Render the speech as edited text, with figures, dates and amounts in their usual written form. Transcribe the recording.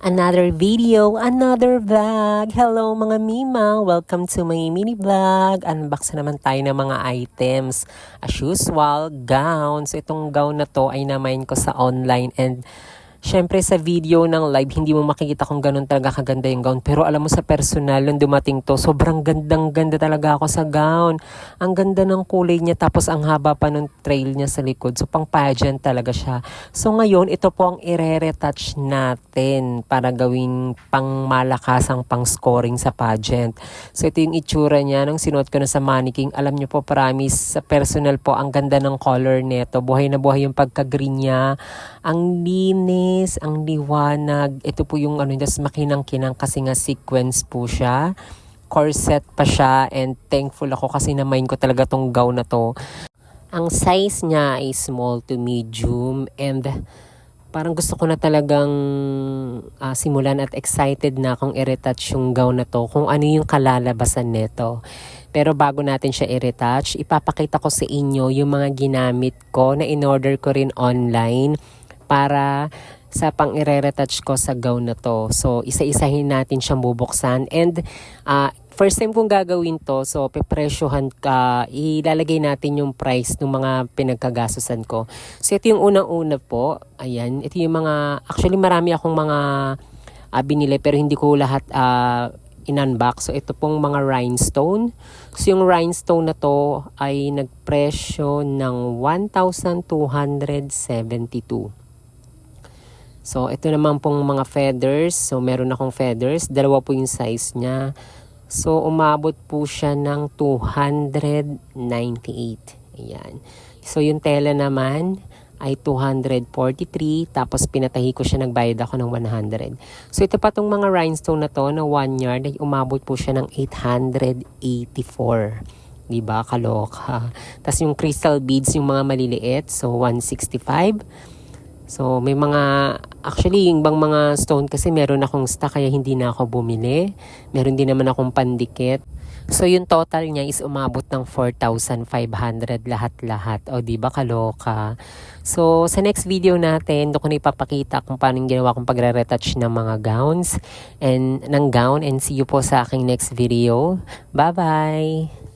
Another video, another vlog. Hello mga Mima! Welcome to my mini vlog. Unbox na naman tayo ng mga items. As usual, gowns. Itong gown na to ay namain ko sa online and syempre sa video ng live, hindi mo makikita kung ganun talaga kaganda yung gown. Pero alam mo sa personal, nung dumating to, sobrang gandang-ganda talaga ako sa gown. Ang ganda ng kulay niya, tapos ang haba pa nung trail niya sa likod. So pang pageant talaga siya. So ngayon, ito po ang i-retouch natin para gawing pang malakasang pang scoring sa pageant. So ito yung itsura niya nung sinuot ko na sa mannequin. Alam niyo po, promise, sa personal po, ang ganda ng color nito. Buhay na buhay yung pagka-green niya. Ang linis, ang liwanag. Ito po yung just makinang-kinang kasi nga sequence po siya. Corset pa siya and thankful ako kasi na-mine ko talaga tong gown na to. Ang size niya ay small to medium and parang gusto ko na talagang simulan at excited na akong i-retouch yung gown na to kung ano yung kalalabasan nito. Pero bago natin siya i-retouch, ipapakita ko sa inyo yung mga ginamit ko na in-order ko rin online para sa pang i-retouch ko sa gown na to. So, isa-isahin natin siyang bubuksan. And first time kong gagawin to, so pepresyohan ka, ilalagay natin yung price ng mga pinagkagastusan ko. So, ito yung unang-una po. Ayan, ito yung mga, actually marami akong mga binili pero hindi ko lahat in-unbox. So, ito pong mga rhinestone. So, yung rhinestone na to ay nagpresyo ng 1,272. So, ito naman pong mga feathers. So, meron akong feathers. Dalawa po yung size niya. So, umabot po siya ng 298. Ayan. So, yung tela naman ay 243. Tapos, pinatahi ko siya. Nagbayad ako ng 100. So, ito pa tong mga rhinestone na to na 1 yard ay umabot po siya ng 884. Diba? Kaloka. Tapos, yung crystal beads, yung mga maliliit. So, 165. So, may mga, actually, yung bang mga stone kasi meron akong stock kaya hindi na ako bumili. Meron din naman akong pandikit. So, yung total niya is umabot ng 4,500 lahat-lahat. O, di ba kaloka? So, sa next video natin, doon ko na ipapakita kung paano yung ginawa kong pagre-retouch ng mga gowns and ng gown. And see you po sa aking next video. Bye-bye!